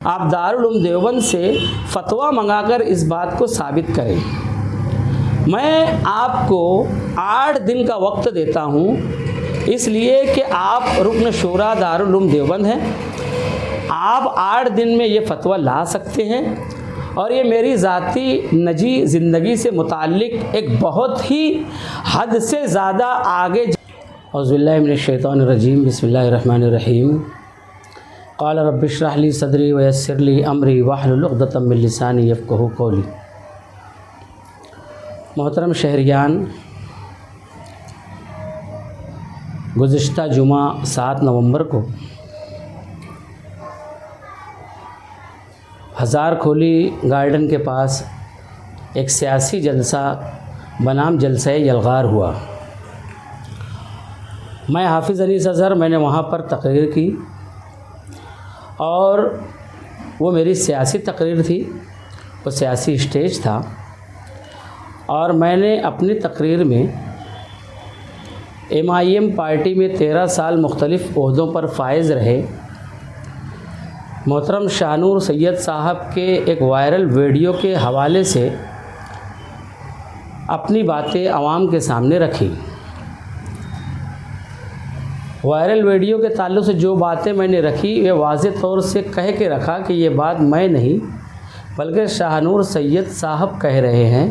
आप दारुल उलूम देवबंद से फतवा मंगाकर इस बात को साबित करें। मैं आपको 8 दिन का वक्त देता हूँ, इसलिए कि आप रुकन शूरा दारुल उलूम देवबंद हैं। आप 8 दिन में ये फतवा ला सकते हैं और ये मेरी ज़ाती निजी ज़िंदगी से मुताल्लिक़ एक बहुत ही हद से ज़्यादा आगे। औज़ुबिल्लाहि मिनश्शैतानिर्रजीम, बिस्मिल्लाहिर्रहमानिर्रहीम। क़ाल रब्बि इश्रह ली सदरी व यस्सिर ली अमरी वहलुल उक़दतम मिन लिसानी यफ़क़हू क़ौली। मोहतरम शहरियान, गुज़िश्ता जुमा 7 नवंबर को हज़ार खोली गार्डन के पास एक सियासी जलसा बनाम जलसा यलगार हुआ। मैं हाफिज़ अनीस अज़हर, मैंने वहाँ पर तकरीर की और वो मेरी सियासी तकरीर थी, वो सियासी स्टेज था और मैंने अपनी तकरीर में MIM पार्टी में 13 साल मुख्तलिफ़ ओहदों पर फाइज़ रहे मोहतरम शाहनूर सैयद साहब के एक वायरल वीडियो के हवाले से अपनी बातें आवाम के सामने रखी। वायरल वीडियो के ताल्लुक़ से जो बातें मैंने रखी वे वाज़ेह तौर से कह के रखा कि ये बात मैं नहीं बल्कि शाहनूर सैयद साहब कह रहे हैं।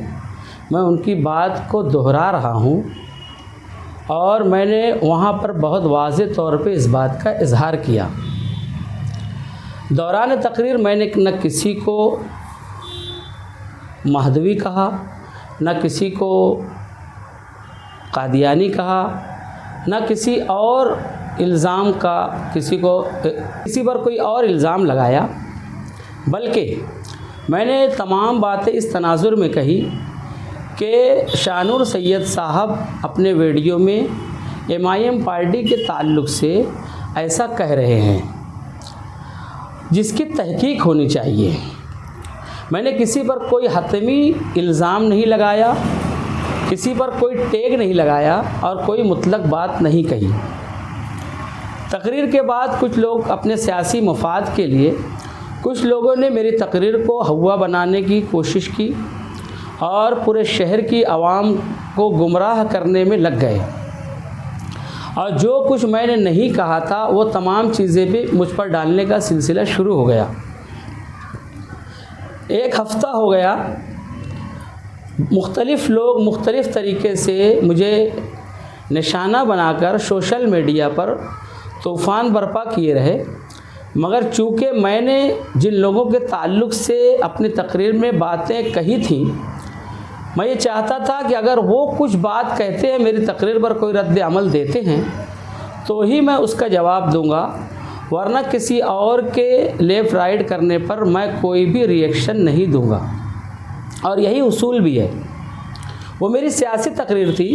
मैं उनकी बात को दोहरा रहा हूँ और मैंने वहाँ पर बहुत वाज़ेह तौर पे इस बात का इजहार किया। दौरान तकरीर मैंने न किसी को महदवी कहा, न किसी को कादियानी कहा, न किसी और इल्ज़ाम का किसी पर कोई और इल्ज़ाम लगाया, बल्कि मैंने तमाम बातें इस तनाजुर में कही कि शाहनूर सैयद साहब अपने वीडियो में MIM पार्टी के ताल्लुक़ से ऐसा कह रहे हैं जिसकी तहकीक होनी चाहिए। मैंने किसी पर कोई हतमी इल्ज़ाम नहीं लगाया, किसी पर कोई टैग नहीं लगाया और कोई मुतलक बात नहीं कही। तकरीर के बाद कुछ लोग अपने सियासी मफाद के लिए कुछ लोगों ने मेरी तकरीर को हवा बनाने की कोशिश की और पूरे शहर की आवाम को गुमराह करने में लग गए और जो कुछ मैंने नहीं कहा था वो तमाम चीज़ें भी मुझ पर डालने का सिलसिला शुरू हो गया। एक हफ़्ता हो गया, मुख्तलिफ़ लोग मुख्तलिफ़ तरीके से मुझे निशाना बनाकर सोशल मीडिया पर तूफ़ान बर्पा किए रहे, मगर चूँकि मैंने जिन लोगों के ताल्लुक़ से अपनी तकरीर में बातें कही थीं, मैं ये चाहता था कि अगर वो कुछ बात कहते हैं, मेरी तकरीर पर कोई रद्द अमल देते हैं तो ही मैं उसका जवाब दूंगा, वरना किसी और के लेफ़्ट राइट करने पर मैं कोई भी रिएक्शन नहीं दूंगा। और यही उसूल भी है। वो मेरी सियासी तकरीर थी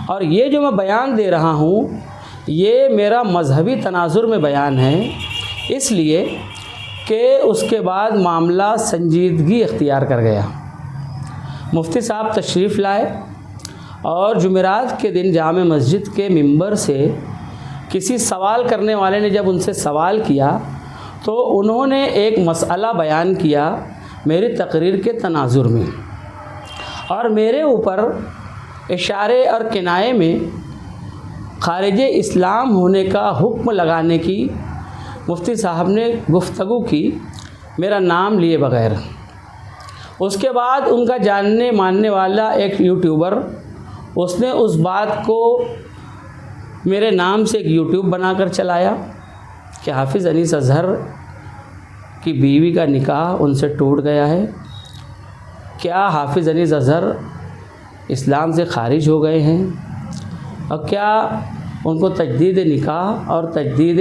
और ये जो मैं बयान दे रहा हूँ ये मेरा मजहबी तनाजुर में बयान है, इसलिए कि उसके बाद मामला संजीदगी इख्तियार कर गया। मुफ्ती साहब तशरीफ़ लाए और जुमेरात के दिन जामे मस्जिद के मिंबर से किसी सवाल करने वाले ने जब उनसे सवाल किया तो उन्होंने एक मसला बयान किया मेरी तकरीर के तनाजुर में और मेरे ऊपर इशारे और किनाए में खारिज इस्लाम होने का हुक्म लगाने की मुफ्ती साहब ने गुफ्तगू की, मेरा नाम लिए बग़ैर। उसके बाद उनका जानने मानने वाला एक यूट्यूबर, उसने उस बात को मेरे नाम से एक यूट्यूब बनाकर चलाया कि हाफिज़ अनीस अज़हर की बीवी का निकाह उनसे टूट गया है, क्या हाफिज़ अनीस अज़हर इस्लाम से ख़ारिज हो गए हैं और क्या उनको तजदीद निकाह और तजदीद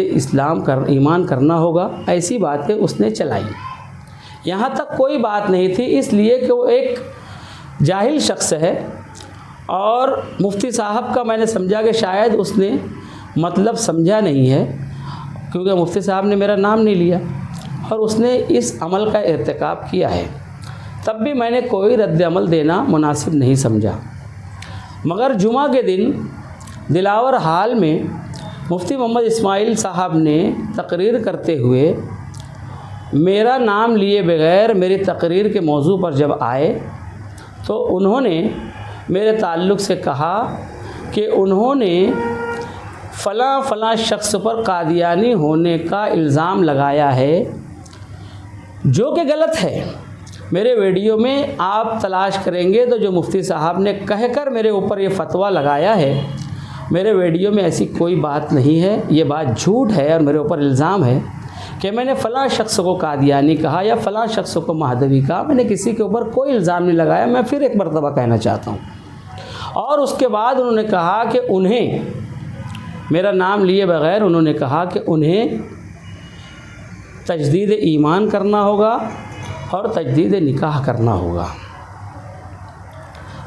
ईमान करना होगा। ऐसी बातें उसने चलाई। यहाँ तक कोई बात नहीं थी, इसलिए कि वो एक जाहिल शख्स है और मुफ्ती साहब का मैंने समझा कि शायद उसने मतलब समझा नहीं है, क्योंकि मुफ्ती साहब ने मेरा नाम नहीं लिया और उसने इस अमल का इर्तिकाब किया है। तब भी मैंने कोई रद्द अमल देना मुनासिब नहीं समझा। मगर जुमा के दिन दिलावर हाल में मुफ्ती मोहम्मद इस्माइल साहब ने तकरीर करते हुए मेरा नाम लिए बगैर मेरी तकरीर के मौजू पर जब आए तो उन्होंने मेरे ताल्लुक़ से कहा कि उन्होंने फ़लाँ फ़लाँ शख्स पर कादियानी होने का इल्ज़ाम लगाया है, जो कि गलत है। मेरे वीडियो में आप तलाश करेंगे तो जो मुफ्ती साहब ने कहकर मेरे ऊपर ये फ़तवा लगाया है, मेरे वीडियो में ऐसी कोई बात नहीं है। ये बात झूठ है और मेरे ऊपर इल्ज़ाम है कि मैंने फ़लाँ शख्स को कादियानी कहा या फ़लाँ शख्स को महदवी कहा। मैंने किसी के ऊपर कोई इल्ज़ाम नहीं लगाया। मैं फिर एक मरतबा कहना चाहता हूँ। और उसके बाद उन्होंने कहा कि उन्हें, मेरा नाम लिए बग़ैर उन्होंने कहा कि उन्हें तजदीद ईमान करना होगा और तजदीद निकाह करना होगा।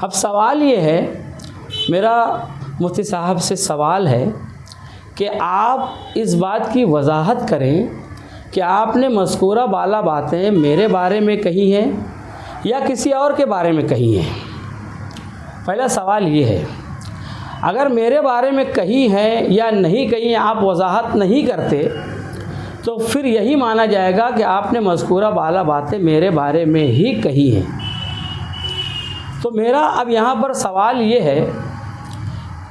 अब सवाल ये है, मेरा मुफ्ती साहब से सवाल है कि आप इस बात की वजाहत करें कि आपने मज़कूरा बाला बातें मेरे बारे में कही हैं या किसी और के बारे में कही हैं। पहला सवाल ये है, अगर मेरे बारे में कही है या नहीं कही, आप वजाहत नहीं करते तो फिर यही माना जाएगा कि आपने मज़कूरा बाला बातें मेरे बारे में ही कही हैं। तो मेरा अब यहाँ पर सवाल ये है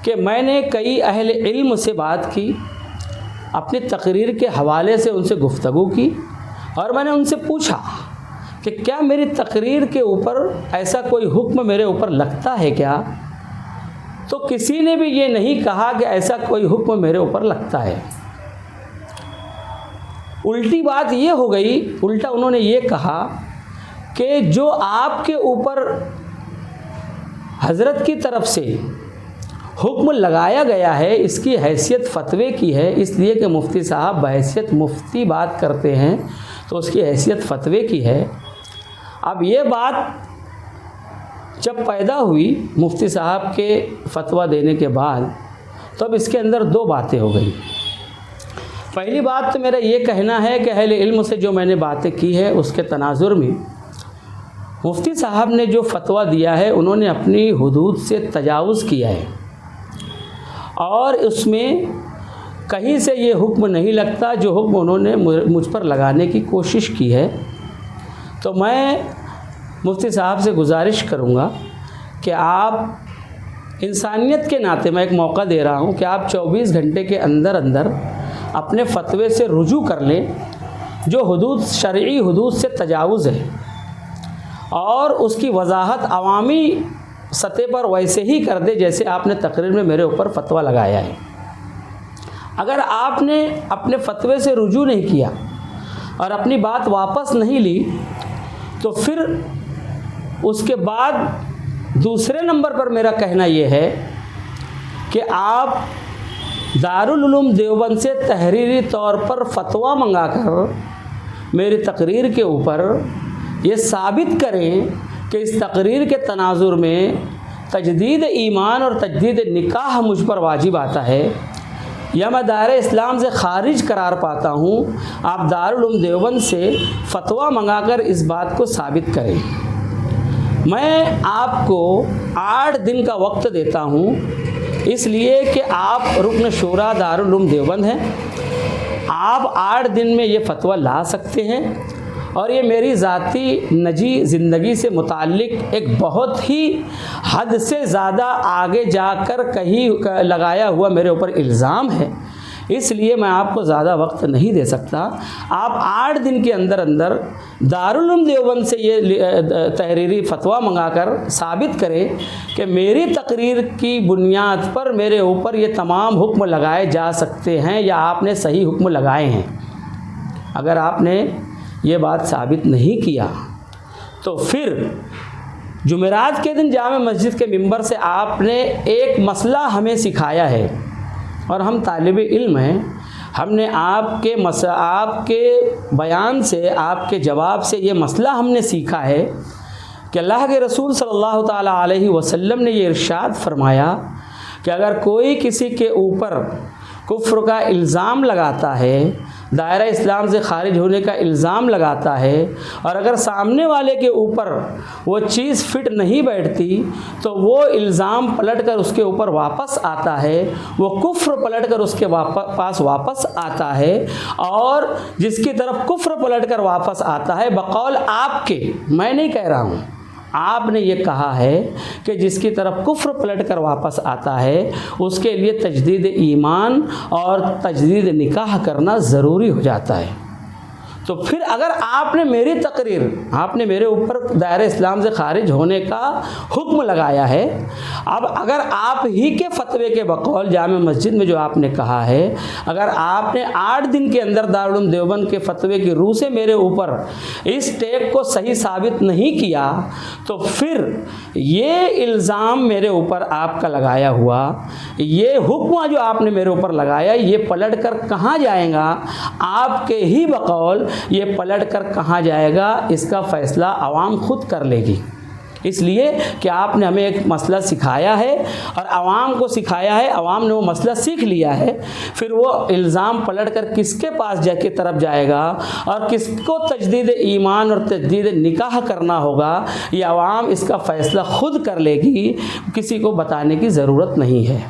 कि मैंने कई अहले इल्म से बात की, अपनी तकरीर के हवाले से उनसे गुफ्तगू की और मैंने उनसे पूछा कि क्या मेरी तकरीर के ऊपर ऐसा कोई हुक्म मेरे ऊपर लगता है क्या? तो किसी ने भी ये नहीं कहा कि ऐसा कोई हुक्म मेरे ऊपर लगता है। उल्टी बात ये हो गई, उल्टा उन्होंने ये कहा कि जो आपके ऊपर हज़रत की तरफ से हुक्म लगाया गया है, इसकी हैसियत फ़तवे की है, इसलिए कि मुफ्ती साहब बहैसियत मुफ्ती बात करते हैं तो उसकी हैसियत फ़तवे की है। अब ये बात जब पैदा हुई मुफ्ती साहब के फ़तवा देने के बाद, तो अब इसके अंदर दो बातें हो गई। पहली बात तो मेरा ये कहना है कि अहले इल्म से जो मैंने बातें की है उसके तनाजुर में मुफ्ती साहब ने जो फ़तवा दिया है, उन्होंने अपनी हुदूद से तजावुज़ किया है और उसमें कहीं से ये हुक्म नहीं लगता जो हुक्म उन्होंने मुझ पर लगाने की कोशिश की है। तो मैं मुफ्ती साहब से गुजारिश करूँगा कि आप इंसानियत के नाते, मैं एक मौका दे रहा हूँ कि आप 24 घंटे के अंदर अंदर अपने फ़तवे से रुजू कर लें जो हुदूद शरई हुदूद से तजावुज़ है और उसकी वजाहत अवामी सतह पर वैसे ही कर दे जैसे आपने तकरीर में मेरे ऊपर फ़तवा लगाया है। अगर आपने अपने फ़तवे से रुजू नहीं किया और अपनी बात वापस नहीं ली तो फिर उसके बाद दूसरे नंबर पर मेरा कहना ये है कि आप दारुल उलूम देवबंद से तहरीरी तौर पर फ़तवा मंगाकर मेरी तकरीर के ऊपर ये साबित करें कि इस तकरीर के तनाजुर में तजदीद ईमान और तजदीद निकाह मुझ पर वाजिब आता है या मैं दायरे इस्लाम से ख़ारिज करार पाता हूँ। आप दारुल उलूम देवबंद से फ़तवा मंगाकर इस बात को साबित करें। मैं आपको 8 दिन का वक्त देता हूँ, इसलिए कि आप रुकन शूरा दारुल उलूम देवबंद हैं। आप 8 दिन में ये फ़तवा ला सकते हैं और ये मेरी ज़ाती निजी ज़िंदगी से मुताल्लिक़ एक बहुत ही हद से ज़्यादा आगे जाकर कहीं लगाया हुआ मेरे ऊपर इल्ज़ाम है, इसलिए मैं आपको ज़्यादा वक्त नहीं दे सकता। आप 8 दिन के अंदर अंदर दारुल उलूम देवबंद से ये तहरीरी फ़तवा मंगाकर साबित करें कि मेरी तकरीर की बुनियाद पर मेरे ऊपर ये तमाम हुक्म लगाए जा सकते हैं या आपने सही हुक्म लगाए हैं। अगर आपने ये बात साबित नहीं किया तो फिर जुमेरात के दिन जामे मस्जिद के मिंबर से आपने एक मसला हमें सिखाया है और हम तालिब इल्म हैं। हमने आपके बयान से, आपके जवाब से ये मसला हमने सीखा है कि अल्लाह के रसूल सल्लल्लाहु ताला अलैहि वसल्लम ने ये इरशाद फरमाया कि अगर कोई किसी के ऊपर कुफ्र का इल्ज़ाम लगाता है दायरा इस्लाम से खारिज होने का इल्ज़ाम लगाता है और अगर सामने वाले के ऊपर वो चीज़ फिट नहीं बैठती तो वो इल्ज़ाम पलटकर उसके ऊपर वापस आता है, वो कुफ्र पलटकर उसके पास वापस आता है। और जिसकी तरफ कुफ्र पलटकर वापस आता है, बकौल आपके, मैं नहीं कह रहा हूँ, आपने ये कहा है कि जिसकी तरफ कुफ्र पलट कर वापस आता है उसके लिए तजदीद ईमान और तजदीद निकाह करना ज़रूरी हो जाता है। तो फिर अगर आपने मेरी तकरीर, आपने मेरे ऊपर दायरे इस्लाम से खारिज होने का हुक्म लगाया है, अब अगर आप ही के फतवे के बकौल जामे मस्जिद में जो आपने कहा है, अगर आपने 8 दिन के अंदर दारुल उलूम देवबंद के फतवे की रूह से मेरे ऊपर इस टेप को सही साबित नहीं किया, तो फिर ये इल्ज़ाम मेरे ऊपर आपका लगाया हुआ, ये हुक्म जो आपने मेरे ऊपर लगाया, ये पलट कर कहाँ जाएगा? आपके ही बकौल ये पलट कर कहाँ जाएगा? इसका फ़ैसला आवाम खुद कर लेगी। इसलिए कि आपने हमें एक मसला सिखाया है और आवाम को सिखाया है, आवाम ने वो मसला सीख लिया है, फिर वो इल्ज़ाम पलट कर किसके पास की तरफ जाएगा और किसको तजदीद ईमान और तजदीद निकाह करना होगा, ये आवाम इसका फ़ैसला खुद कर लेगी, किसी को बताने की ज़रूरत नहीं है।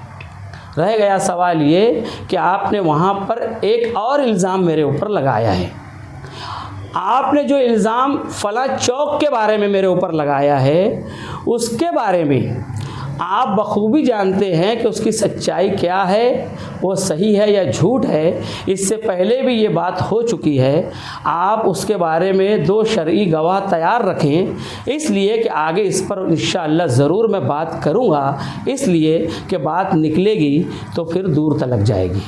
रह गया सवाल ये कि आपने वहाँ पर एक और इल्ज़ाम मेरे ऊपर लगाया है। आपने जो इल्ज़ाम फला चौक के बारे में मेरे ऊपर लगाया है, उसके बारे में आप बखूबी जानते हैं कि उसकी सच्चाई क्या है, वो सही है या झूठ है। इससे पहले भी ये बात हो चुकी है। आप उसके बारे में 2 शरई गवाह तैयार रखें, इसलिए कि आगे इस पर इंशाअल्लाह ज़रूर मैं बात करूँगा, इसलिए कि बात निकलेगी तो फिर दूर तलक जाएगी।